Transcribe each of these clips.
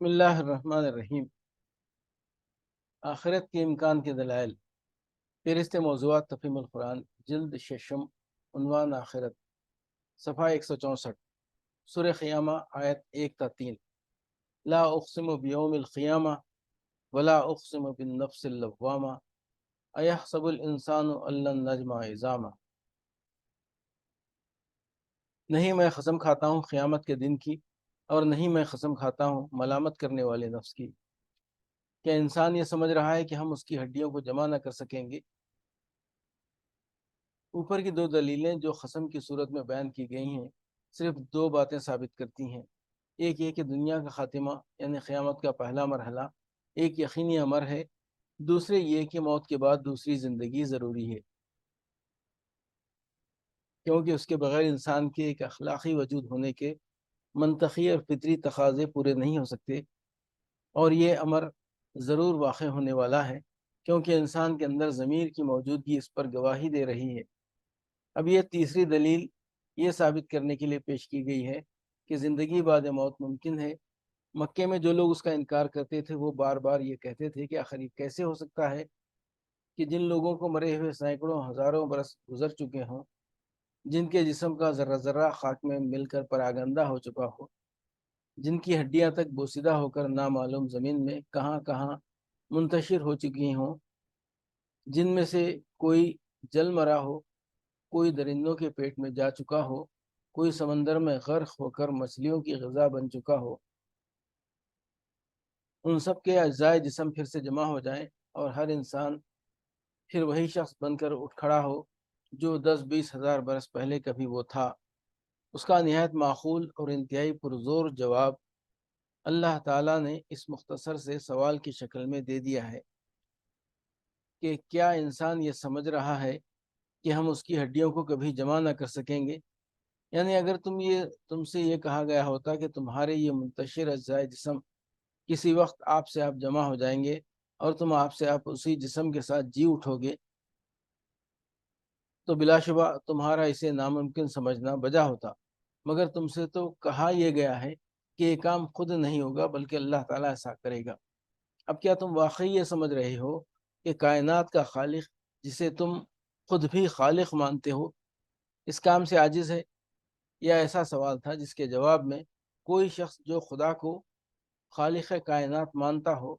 بسم اللہ الرحمن الرحیم۔ آخرت کے امکان کے دلائل، فہرست موضوعات تفہیم القرآن، جلد ششم، عنوان آخرت، صفحہ 164، سورہ قیامہ، آیت 1 تا 3۔ لا اقسم بیوم القیامہ ولا اقسم بالنفس اللوامہ ایحسب الانسان ان لن نجمع عظامہ۔ نہیں میں قسم کھاتا ہوں قیامت کے دن کی، اور نہیں میں قسم کھاتا ہوں ملامت کرنے والے نفس کی۔ کیا انسان یہ سمجھ رہا ہے کہ ہم اس کی ہڈیوں کو جمع نہ کر سکیں گے؟ اوپر کی دو دلیلیں جو قسم کی صورت میں بیان کی گئی ہیں صرف دو باتیں ثابت کرتی ہیں۔ ایک یہ کہ دنیا کا خاتمہ یعنی قیامت کا پہلا مرحلہ ایک یقینی امر ہے، دوسرے یہ کہ موت کے بعد دوسری زندگی ضروری ہے، کیونکہ اس کے بغیر انسان کے ایک اخلاقی وجود ہونے کے منطقی اور فطری تقاضے پورے نہیں ہو سکتے، اور یہ امر ضرور واقع ہونے والا ہے کیونکہ انسان کے اندر ضمیر کی موجودگی اس پر گواہی دے رہی ہے۔ اب یہ تیسری دلیل یہ ثابت کرنے کے لیے پیش کی گئی ہے کہ زندگی بعد موت ممکن ہے۔ مکے میں جو لوگ اس کا انکار کرتے تھے وہ بار بار یہ کہتے تھے کہ آخر یہ کیسے ہو سکتا ہے کہ جن لوگوں کو مرے ہوئے سینکڑوں ہزاروں برس گزر چکے ہوں، جن کے جسم کا ذرہ ذرہ خاک میں مل کر پراگندہ ہو چکا ہو، جن کی ہڈیاں تک بوسیدہ ہو کر نامعلوم زمین میں کہاں کہاں منتشر ہو چکی ہوں، جن میں سے کوئی جل مرا ہو، کوئی درندوں کے پیٹ میں جا چکا ہو، کوئی سمندر میں غرق ہو کر مچھلیوں کی غذا بن چکا ہو، ان سب کے اجزائے جسم پھر سے جمع ہو جائیں اور ہر انسان پھر وہی شخص بن کر اٹھ کھڑا ہو جو 10-20 ہزار برس پہلے کبھی وہ تھا۔ اس کا نہایت معقول اور انتہائی پرزور جواب اللہ تعالیٰ نے اس مختصر سے سوال کی شکل میں دے دیا ہے کہ کیا انسان یہ سمجھ رہا ہے کہ ہم اس کی ہڈیوں کو کبھی جمع نہ کر سکیں گے؟ یعنی اگر تم سے یہ کہا گیا ہوتا کہ تمہارے یہ منتشر اجزائے جسم کسی وقت آپ سے آپ جمع ہو جائیں گے اور تم آپ سے آپ اسی جسم کے ساتھ جی اٹھو گے، تو بلا شبہ تمہارا اسے ناممکن سمجھنا بجا ہوتا، مگر تم سے تو کہا یہ گیا ہے کہ یہ کام خود نہیں ہوگا بلکہ اللہ تعالیٰ ایسا کرے گا۔ اب کیا تم واقعی یہ سمجھ رہے ہو کہ کائنات کا خالق، جسے تم خود بھی خالق مانتے ہو، اس کام سے عاجز ہے؟ یہ ایسا سوال تھا جس کے جواب میں کوئی شخص جو خدا کو خالق کائنات مانتا ہو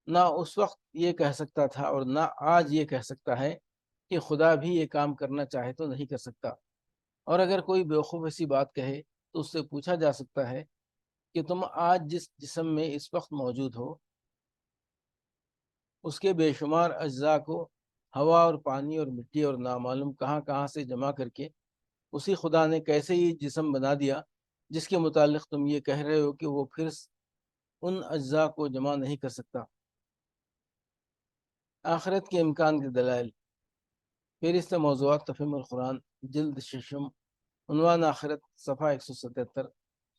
نہ اس وقت یہ کہہ سکتا تھا اور نہ آج یہ کہہ سکتا ہے کہ خدا بھی یہ کام کرنا چاہے تو نہیں کر سکتا۔ اور اگر کوئی بیوقوف ایسی بات کہے تو اس سے پوچھا جا سکتا ہے کہ تم آج جس جسم میں اس وقت موجود ہو، اس کے بے شمار اجزاء کو ہوا اور پانی اور مٹی اور نامعلوم کہاں کہاں سے جمع کر کے اسی خدا نے کیسے یہ جسم بنا دیا جس کے متعلق تم یہ کہہ رہے ہو کہ وہ پھر ان اجزاء کو جمع نہیں کر سکتا؟ آخرت کے امکان کے دلائل، فہرست موضوعات تفہیم القرآن، جلد ششم، عنوان آخرت، صفحہ 177،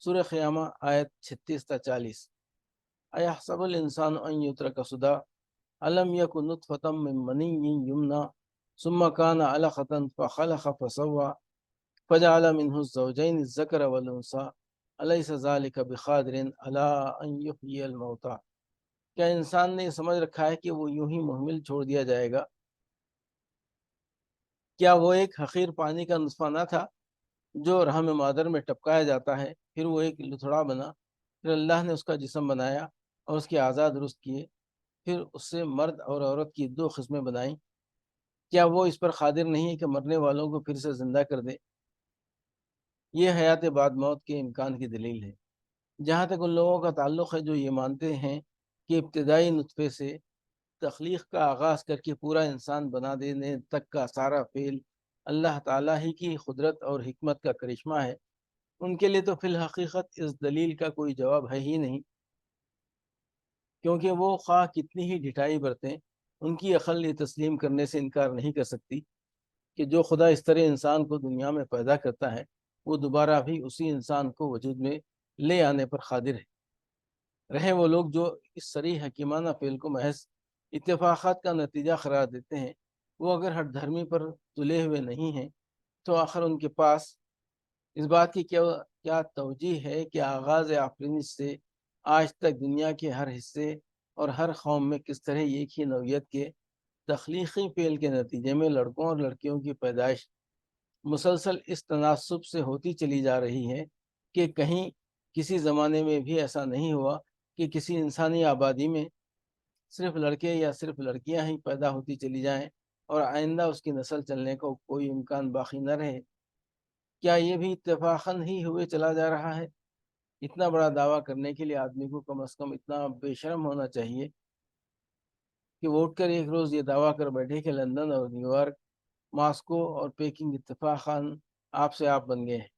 سورہ قیامہ، آیت 36 تا 40۔ ایحسب الانسان ان یترک سدی الم یکن نطفة من منی یمنی ثم کان علقة فخلق فسوى فجعل منه الزوجین الذکر والانثى الیس ذلک بقادر علی ان یحیی الموتى۔ کیا انسان نے یہ سمجھ رکھا ہے کہ وہ یوں ہی محمل چھوڑ دیا جائے گا؟ کیا وہ ایک حقیر پانی کا نطفہ نہ تھا جو رحم مادر میں ٹپکایا جاتا ہے، پھر وہ ایک لتھڑا بنا، پھر اللہ نے اس کا جسم بنایا اور اس کے اعضاء درست کیے، پھر اس سے مرد اور عورت کی دو قسمیں بنائیں؟ کیا وہ اس پر قادر نہیں ہے کہ مرنے والوں کو پھر سے زندہ کر دے؟ یہ حیات بعد موت کے امکان کی دلیل ہے۔ جہاں تک ان لوگوں کا تعلق ہے جو یہ مانتے ہیں کہ ابتدائی نطفے سے تخلیق کا آغاز کر کے پورا انسان بنا دینے تک کا سارا فعل اللہ تعالیٰ ہی کی قدرت اور حکمت کا کرشمہ ہے، ان کے لیے تو فی الحقیقت اس دلیل کا کوئی جواب ہے ہی نہیں، کیونکہ وہ خواہ کتنی ہی ڈھٹائی برتیں ان کی عقل یہ تسلیم کرنے سے انکار نہیں کر سکتی کہ جو خدا اس طرح انسان کو دنیا میں پیدا کرتا ہے وہ دوبارہ بھی اسی انسان کو وجود میں لے آنے پر قادر ہے۔ رہے وہ لوگ جو اس صریح حکیمانہ فعل کو محض اتفاقات کا نتیجہ قرار دیتے ہیں، وہ اگر ہٹ دھرمی پر تلے ہوئے نہیں ہیں تو آخر ان کے پاس اس بات کی کیا توجیہ ہے کہ آغاز آفرینش سے آج تک دنیا کے ہر حصے اور ہر قوم میں کس طرح ایک ہی نوعیت کے تخلیقی فعل کے نتیجے میں لڑکوں اور لڑکیوں کی پیدائش مسلسل اس تناسب سے ہوتی چلی جا رہی ہے کہ کہیں کسی زمانے میں بھی ایسا نہیں ہوا کہ کسی انسانی آبادی میں صرف لڑکے یا صرف لڑکیاں ہی پیدا ہوتی چلی جائیں اور آئندہ اس کی نسل چلنے کو کوئی امکان باقی نہ رہے۔ کیا یہ بھی اتفاقاً ہی ہوئے چلا جا رہا ہے؟ اتنا بڑا دعویٰ کرنے کے لیے آدمی کو کم از کم اتنا بے شرم ہونا چاہیے کہ وہ اٹھ کر ایک روز یہ دعویٰ کر بیٹھے کہ لندن اور نیو یارک، ماسکو اور پیکنگ اتفاقاً آپ سے آپ بن گئے ہیں۔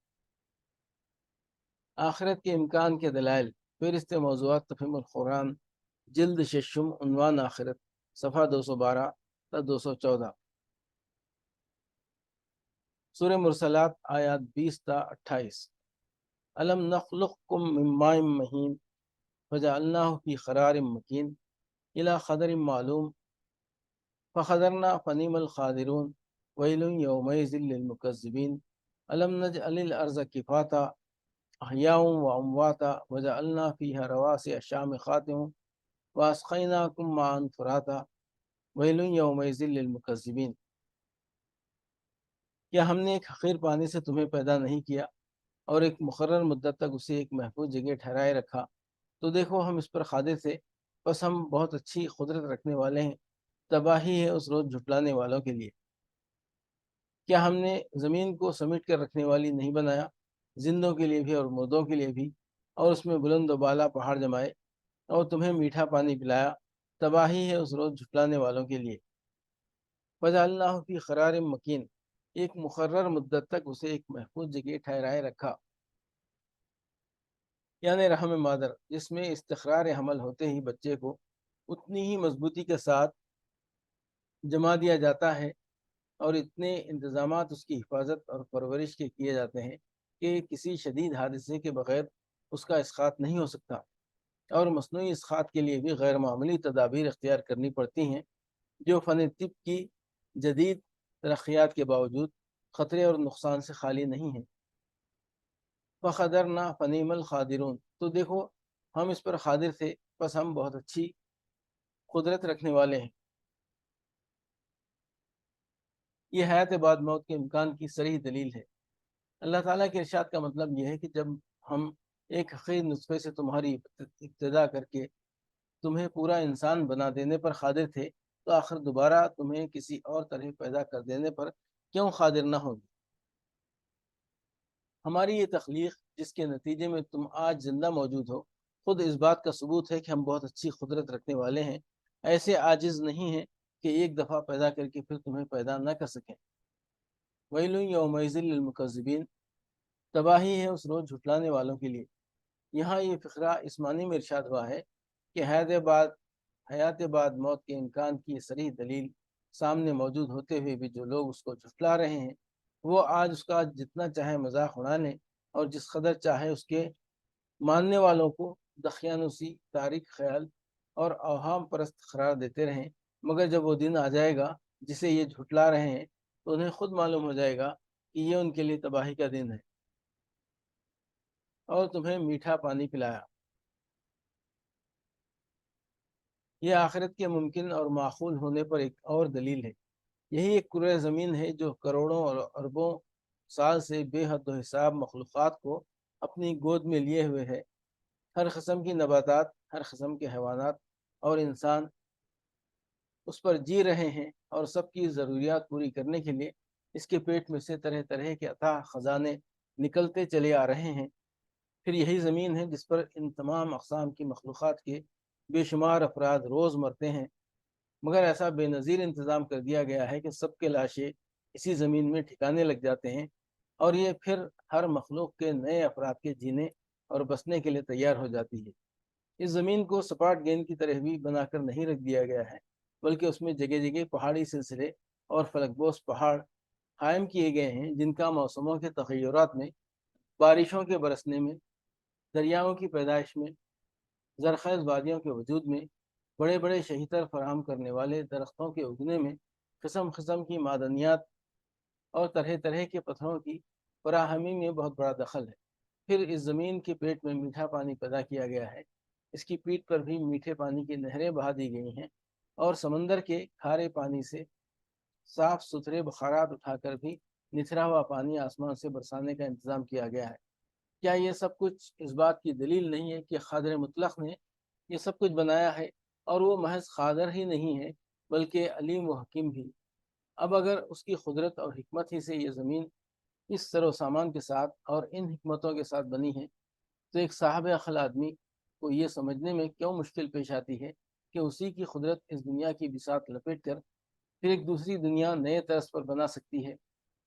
آخرت کے امکان کے دلائل، فہرست موضوعات تفہیم القرآن، جلد ششم، عنوان آخرت، صفحہ 212 تا 214، سورہ مرسلات آیات 20 تا 28۔ الم نخلقکم من ماء مہین فجعلناہ فی قرار مکین الی قدر معلوم فقدرنا فنعم القادرون ویل یومئذ للمکذبین الم نجعل الارض کفاتا احیاء و امواتا وجعلنا فیہا رواسي شامخات واسقیناکم ماء فراتا ویل یومئذ للمکذبین۔ کیا ہم نے ایک حقیر پانی سے تمہیں پیدا نہیں کیا اور ایک مقرر مدت تک اسے ایک محفوظ جگہ ٹھہرائے رکھا؟ تو دیکھو ہم اس پر قادر تھے، بس ہم بہت اچھی قدرت رکھنے والے ہیں۔ تباہی ہے اس روز جھٹلانے والوں کے لیے۔ کیا ہم نے زمین کو سمیٹ کر رکھنے والی نہیں بنایا، زندوں کے لیے بھی اور مردوں کے لیے بھی، اور اس میں بلند و بالا پہاڑ جمائے اور تمہیں میٹھا پانی پلایا؟ تباہی ہے اس روز جھٹلانے والوں کے لیے۔ وجعلناہ فی قرار مکین، ایک مقرر مدت تک اسے ایک محفوظ جگہ ٹھہرائے رکھا، یعنی رحم مادر، جس میں استقرار حمل ہوتے ہی بچے کو اتنی ہی مضبوطی کے ساتھ جما دیا جاتا ہے اور اتنے انتظامات اس کی حفاظت اور پرورش کے کیے جاتے ہیں کہ کسی شدید حادثے کے بغیر اس کا اسقاط نہیں ہو سکتا، اور مصنوعی اسقاط کے لیے بھی غیر معمولی تدابیر اختیار کرنی پڑتی ہیں جو فن طب کی جدید ترقیات کے باوجود خطرے اور نقصان سے خالی نہیں ہیں۔ فقدرنا فنعم القادرون، تو دیکھو ہم اس پر قادر تھے، بس ہم بہت اچھی قدرت رکھنے والے ہیں۔ یہ حیات بعد موت کے امکان کی صریح دلیل ہے۔ اللہ تعالیٰ کے ارشاد کا مطلب یہ ہے کہ جب ہم ایک حقیر نطفے سے تمہاری ابتدا کر کے تمہیں پورا انسان بنا دینے پر قادر تھے، تو آخر دوبارہ تمہیں کسی اور طرح پیدا کر دینے پر کیوں قادر نہ ہوگی؟ ہماری یہ تخلیق جس کے نتیجے میں تم آج زندہ موجود ہو، خود اس بات کا ثبوت ہے کہ ہم بہت اچھی قدرت رکھنے والے ہیں، ایسے عاجز نہیں ہیں کہ ایک دفعہ پیدا کر کے پھر تمہیں پیدا نہ کر سکیں۔ ویل یومئذ للمکذبین، تباہی ہے اس روز جھٹلانے والوں کے لیے۔ یہاں یہ فقرہ اس معنی میں ارشاد ہوا ہے کہ حیات بعد موت کے امکان کی صریح دلیل سامنے موجود ہوتے ہوئے بھی جو لوگ اس کو جھٹلا رہے ہیں، وہ آج اس کا جتنا چاہے مذاق اڑا لیں اور جس قدر چاہے اس کے ماننے والوں کو دقیانوسی، تاریک خیال اور اوہام پرست قرار دیتے رہیں، مگر جب وہ دن آ جائے گا جسے یہ جھٹلا رہے ہیں تو انہیں خود معلوم ہو جائے گا کہ یہ ان کے لیے تباہی کا دن ہے۔ اور تمہیں میٹھا پانی پلایا، یہ آخرت کے ممکن اور معقول ہونے پر ایک اور دلیل ہے۔ یہی ایک کرۂ زمین ہے جو کروڑوں اور اربوں سال سے بے حد و حساب مخلوقات کو اپنی گود میں لیے ہوئے ہے۔ ہر قسم کی نباتات، ہر قسم کے حیوانات اور انسان اس پر جی رہے ہیں، اور سب کی ضروریات پوری کرنے کے لیے اس کے پیٹ میں سے طرح طرح کے عطا خزانے نکلتے چلے آ رہے ہیں۔ پھر یہی زمین ہے جس پر ان تمام اقسام کی مخلوقات کے بے شمار افراد روز مرتے ہیں، مگر ایسا بے نظیر انتظام کر دیا گیا ہے کہ سب کے لاشیں اسی زمین میں ٹھکانے لگ جاتے ہیں، اور یہ پھر ہر مخلوق کے نئے افراد کے جینے اور بسنے کے لیے تیار ہو جاتی ہے۔ اس زمین کو سپاٹ گیند کی طرح بھی بنا کر نہیں رکھ دیا گیا ہے، بلکہ اس میں جگہ جگہ پہاڑی سلسلے اور فلک بوس پہاڑ قائم کیے گئے ہیں، جن کا موسموں کے تغیرات میں، بارشوں کے برسنے میں، دریاؤں کی پیدائش میں، زرخیز وادیوں کے وجود میں، بڑے بڑے شہیتر فراہم کرنے والے درختوں کے اگنے میں، قسم قسم کی معدنیات اور طرح طرح کے پتھروں کی فراہمی میں بہت بڑا دخل ہے۔ پھر اس زمین کے پیٹ میں میٹھا پانی پیدا کیا گیا ہے، اس کی پیٹھ پر بھی میٹھے پانی کی نہریں بہا دی گئی ہیں، اور سمندر کے کھارے پانی سے صاف ستھرے بخارات اٹھا کر بھی نتھرا ہوا پانی آسمان سے برسانے کا انتظام کیا گیا ہے۔ کیا یہ سب کچھ اس بات کی دلیل نہیں ہے کہ قادر مطلق نے یہ سب کچھ بنایا ہے، اور وہ محض قادر ہی نہیں ہے بلکہ علیم و حکیم بھی؟ اب اگر اس کی قدرت اور حکمت ہی سے یہ زمین اس سر و سامان کے ساتھ اور ان حکمتوں کے ساتھ بنی ہے، تو ایک صاحب عقل آدمی کو یہ سمجھنے میں کیوں مشکل پیش آتی ہے کہ اسی کی قدرت اس دنیا کی بساط لپیٹ کر پھر ایک دوسری دنیا نئے طرز پر بنا سکتی ہے،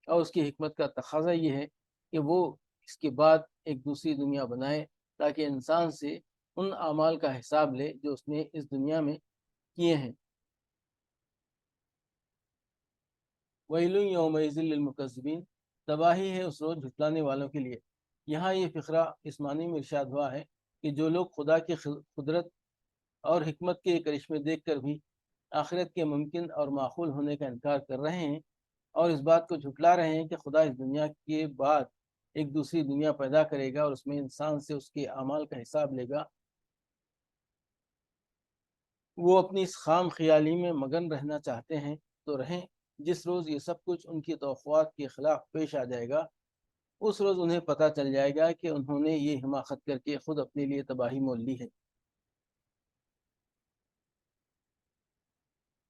اور اس کی حکمت کا تقاضا یہ ہے کہ وہ اس کے بعد ایک دوسری دنیا بنائے تاکہ انسان سے ان اعمال کا حساب لے جو اس نے اس دنیا میں کیے ہیں۔ وَيْلٌ يَوْمَئِذٍ لِّلْمُكَذِّبِينَ، تباہی ہے اس روز جھٹلانے والوں کے لیے۔ یہاں یہ فقرہ اس معنی میں ارشاد ہوا ہے کہ جو لوگ خدا کی قدرت اور حکمت کے کرشمے دیکھ کر بھی آخرت کے ممکن اور معقول ہونے کا انکار کر رہے ہیں، اور اس بات کو جھٹلا رہے ہیں کہ خدا اس دنیا کے بعد ایک دوسری دنیا پیدا کرے گا اور اس میں انسان سے اس کے اعمال کا حساب لے گا، وہ اپنی اس خام خیالی میں مگن رہنا چاہتے ہیں تو رہیں۔ جس روز یہ سب کچھ ان کی توقعات کے خلاف پیش آ جائے گا، اس روز انہیں پتہ چل جائے گا کہ انہوں نے یہ حماقت کر کے خود اپنے لیے تباہی مول لی ہے۔